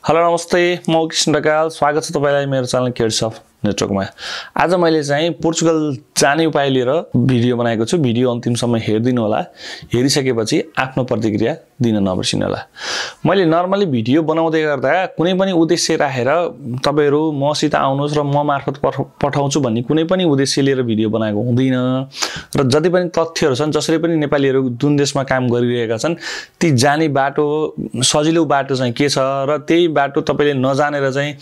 Hello नमस्ते म कृष्ण ढकाल स्वागत छ तपाईलाई मेरो च्यानल किड्स अफ नेटवर्कमा। आज मैले चाहिँ पोर्चुगल जाने उपाय लिएर भिडियो बनाएको छु। भिडियो अन्तिमसम्म हेरिदिनु होला। हेरिसकेपछि आफ्नो प्रतिक्रिया दिन नबिर्सिनु होला। मैले नर्मली भिडियो बनाउँदै गर्दा कुनै पनि उद्देश्य राखेर तपाईहरु मसित आउनुस् र म मार्फत पठाउँछु भन्ने कुनै पनि उद्देश्य लिएर भिडियो बनाएको हुँदैन। र जति पनि तथ्यहरु छन्, जसरी पनि नेपालीहरु जुन देशमा काम गरिरहेका छन्, ती जाने बाटो सजिलो बाटो चाहिँ के छ र त्यही बाटो तपाईले नजानेर चाहिँ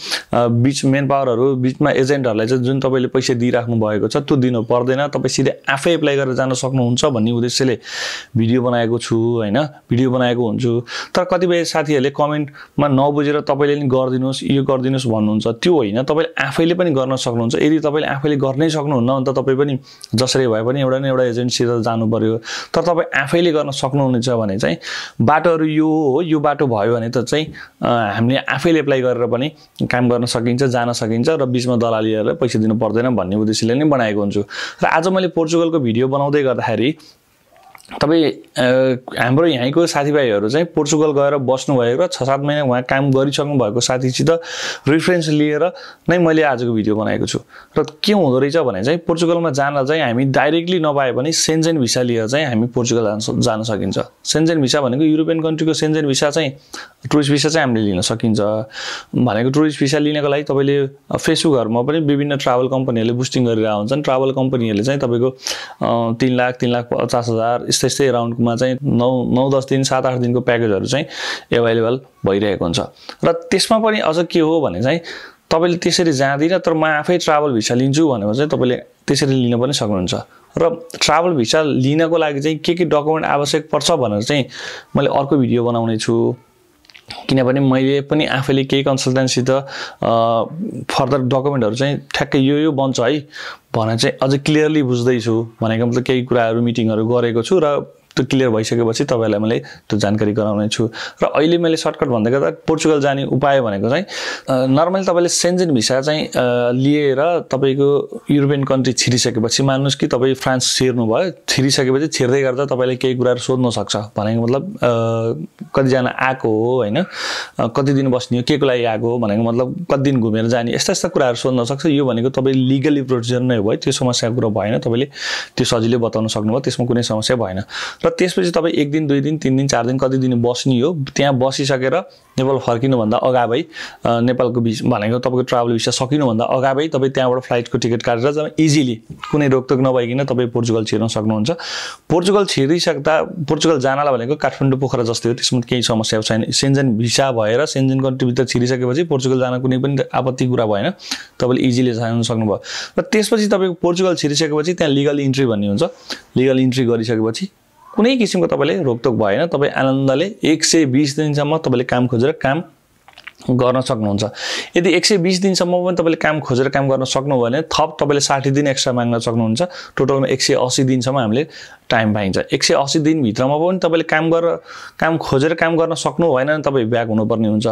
बीच मेन पावरहरु बीचमा एजेन्टहरुलाई चाहिँ जुन तपाईले पैसा दिइराख्नु भएको छ त्यो दिनु पर्दैन। तपाई सिधै आफै एप्लाई गरेर जान सक्नुहुन्छ भन्ने उद्देश्यले भिडियो बनाएको छु हैन। भिडियो बनाएको हुन्छु, तर कतिपय साथीहरुले कमेन्टमा नबुझेर तपाईले नि गर्दिनुस् यो गर्दिनुस् भन्नुहुन्छ। त्यो हैन, तपाईले आफैले पनि गर्न सक्नुहुन्छ। यदि तपाईले आफैले गर्नै सक्नुहुन्न भने त तपाई पनि जसरी भए पनि एउटा न एउटा एजेन्सीसित जानु पर्यो। तर तपाई आफैले गर्न सक्नुहुनेछ भने चाहिँ बाटोहरु यो हो, यो बाटो भयो भने त चाहिँ हामीले आफैले एप्लाई गरेर पनि काम गर्न सकिन्छ, जान सकिन्छ र बीचमा दलालीहरुलाई पैसा दिनु पर्दैन भन्ने उद्देश्यले नै बनाएको हुन्छु। र आज मैले पोर्चुगलको भिडियो बनाउँदै गर्दाखेरि तपाई हाम्रो यहाँको साथीभाइहरु चाहिँ पोर्चुगल गएर बस्नु भएको र 6-7 महिना वहाँ काम गरिसक्नु भएको साथीसित रेफरेन्स लिएर नै मैले आजको भिडियो बनाएको छु। र के हुँदो रहेछ भने चाहिँ पोर्चुगलमा जान चाहिँ हामी डाइरेक्टली नपाए पनि सेन्जेन भिसा लिएर चाहिँ हामी पोर्चुगल जान सकिन्छ। सेन्जेन भिसा भनेको युरोपियन कन्ट्रीको सेन्जेन भिसा चाहिँ टुरिस्ट भिसा चाहिँ हामीले लिन सकिन्छ। भनेको टुरिस्ट भिसा लिनको लागि तपाईले फेसबुकहरुमा पनि विभिन्न ट्राभल कम्पनीहरुले बुस्टिङ गरिरहेका हुन्छन्। ट्राभल कम्पनीहरुले चाहिँ तपाईको 3 लाख 3,50,000 यस्तै राउन्डमा चाहिँ 9-10 दिन 7-8 दिनको प्याकेजहरु चाहिँ अवेलेबल भइरहेको हुन्छ। र त्यसमा पनि अझ के हो भने चाहिँ तपाईले त्यसरी जाँदिन तर म आफै ट्राभल भिसा लिन्छु भनेको चाहिँ तपाईले त्यसरी लिन पनि सक्नुहुन्छ। र ट्राभल भिसा लिनको लागि चाहिँ के डकुमेन्ट आवश्यक पर्छ भनेर चाहिँ मैले अर्को भिडियो बनाउने छु। किनभने मैले पनि आफैले केही कन्सल्टेन्सी त फर्दर डकुमेन्टहरु चाहिँ ठ्याक्कै यो बन्छ है भने चाहिँ अझ क्लियरली बुझ्दै छु। भनेको मतलब केही कुराहरु मिटिङहरु गरेको छु र त्यो क्लियर भइसकेपछि तपाईलाई मैले त्यो जानकारी गराउने छु। र अहिले मैले सर्टकट भन्दै गर्दा पोर्चुगल जाने उपाय भनेको चाहिँ नर्मली तपाईले सेन्जेन भिसा चाहिँ लिएर तपाईको युरोपियन कन्ट्री छिरिसकेपछि मान्नुस् कि तपाई फ्रान्स छिर्नु भयो, छिरिसकेपछि छिर्दै गर्दा तपाईले केही कुराहरु सोध्न सक्छ। भनेको मतलब कति जना आको हो हैन, कति दिन बस्ने हो, केको लागि आको हो, भनेको मतलब कति दिन घुमेर जाने, यस्ता कुराहरु सोध्न सक्छ। यो भनेको तपाई लिगली प्रोसिजर नै भयो, त्यो समस्या कुरा भएन। तपाईले त्यो सजिलै बताउन सक्नुभयो, त्यसमा कुनै समस्या भएन। र त्यसपछि तपाई 1 दिन 2 दिन 3 दिन 4 दिन कति दिन बस्नी हो, त्यहाँ बसिसकेर नेपाल फर्किनु भन्दा अगावै नेपालको भिसा भनेको तपाईको ट्राभल भिसा सकिनु भन्दा अगावै तपाई त्यहाँबाट फ्लाइटको टिकट काटेर जब इजिली कुनै रोकटोक नभइकिन तपाई पोर्चुगल छिर्न सक्नुहुन्छ। पोर्चुगल छिरिसक्दा पोर्चुगल जानला भनेको काठमाडौँ पोखरा जस्तै हो, त्यसमा केही समस्या छैन। सेन्जेन भिसा भएर सेन्जेन कन्ट्री भित्र छिरिसकेपछि पोर्चुगल जान कुनै पनि आपत्ति कुरा भएन, तपाईले इजिली जान सक्नुभयो। र त्यसपछि तपाईको पोर्चुगल छिरिसकेपछि त्यहाँ लिगल इन्ट्री भन्ने हुन्छ। लिगल इन्ट्री गरिसकेपछि कुनै किसिमको तपाईले रोकटोक भएन, तपाई आनन्दले 120 दिनसम्म तपाईले काम खोजेर काम गर्न सक्नुहुन्छ। यदि 120 दिनसम्म पनि तपाईले काम खोजेर काम गर्न सक्नुभयो भने थप तपाईले 60 दिन एक्स्ट्रा माग्न सक्नुहुन्छ। टोटलमा 180 दिनसम्म हामीले टाइम पाइन्छ। 180 दिन भित्रमा पनि तपाईले काम खोजेर काम गर्न सक्नु भएन भने तपाई ब्याक हुनुपर्ने हुन्छ।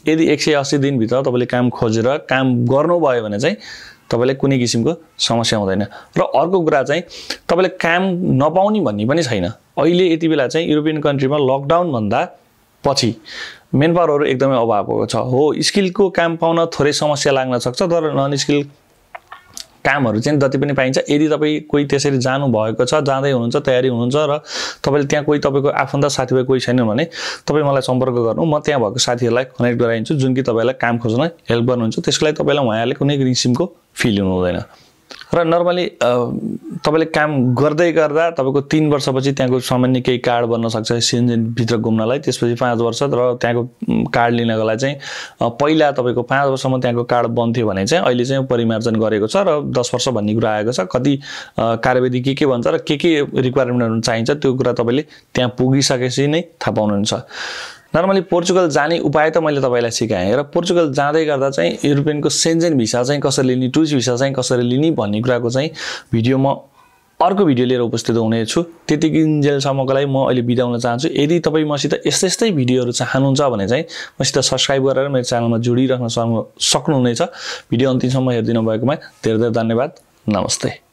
यदि 180 दिन भित्र तपाईले काम खोजेर काम गर्नु भयो भने चाहिँ तपाईलाई कुनै किसिमको समस्या हुँदैन। र अर्को कुरा चाहिँ तपाईले काम नपाउने भन्ने पनि छैन। अहिले यति बेला चाहिँ युरोपियन कन्ट्रीमा लकडाउन भन्दा पछि मेन पावरहरु एकदमै अभाव भएको छ। हो, स्किलको काम पाउन थोरै समस्या लाग्न सक्छ, तर नन स्किल कामहरु चाहिँ जति पनि पाइन्छ। यदि तपाई कोही त्यसरी जानु भएको छ, जाँदै हुनुहुन्छ, तयारी हुनुहुन्छ र तपाईले त्यहाँ कोही तपाईको आफन्त साथीभाइ कोही छैन भने तपाई मलाई सम्पर्क गर्नु, म त्यहाँ भएको साथीहरुलाई कनेक्ट गराइन्छु जुन कि तपाईलाई काम खोज्न हेल्प गर्नुहुन्छ। त्यसको लागि तपाईलाई उहाँहरुले कुनै किसिमको फी लिनु हुँदैन। र नर्मली तपाईले काम गर्दै गर्दा तपाईको 3 वर्षपछि त्यहाँको सामान्य केही कार्ड बन्न सक्छ सेन्जेन भित्र घुम्नलाई। त्यसपछि 5 वर्ष र त्यहाँको कार्ड लिनको लागि चाहिँ पहिला तपाईको 5 वर्षमा त्यहाँको कार्ड बन्थ्यो भने चाहिँ अहिले चाहिँ परिमार्जन गरेको छ र 10 वर्ष भन्ने कुरा आएको छ। कति कार्यविधि के भन्छ र के रिक्वायरमेन्टहरु चाहिन्छ त्यो कुरा तपाईले त्यहाँ पुगिसकेपछि नै थाहा पाउनुहुन्छ। नर्मली पोर्चुगल जाने उपाय त मैले तपाईलाई सिकाएँ र पोर्चुगल जाँदै गर्दा चाहिँ युरोपियनको सेन्जेन भिसा चाहिँ कसरी लिने, टुरिस्ट भिसा चाहिँ कसरी लिने भन्ने कुराको चाहिँ भिडियोमा अर्को भिडियो लिएर उपस्थित हुने छु। त्यतिकिन्जेलसम्मको लागि म अहिले बिदा हुन चाहन्छु। यदि तपाई मसित यस्तै भिडियोहरु चाहनुहुन्छ भने चाहिँ मसित सब्स्क्राइब गरेर मेरो च्यानलमा जोडिराख्न सक्नुहुनेछ। भिडियो अन्तिमसम्म हेर्दिनु भएकोमा धेरै धेरै धन्यवाद। नमस्ते।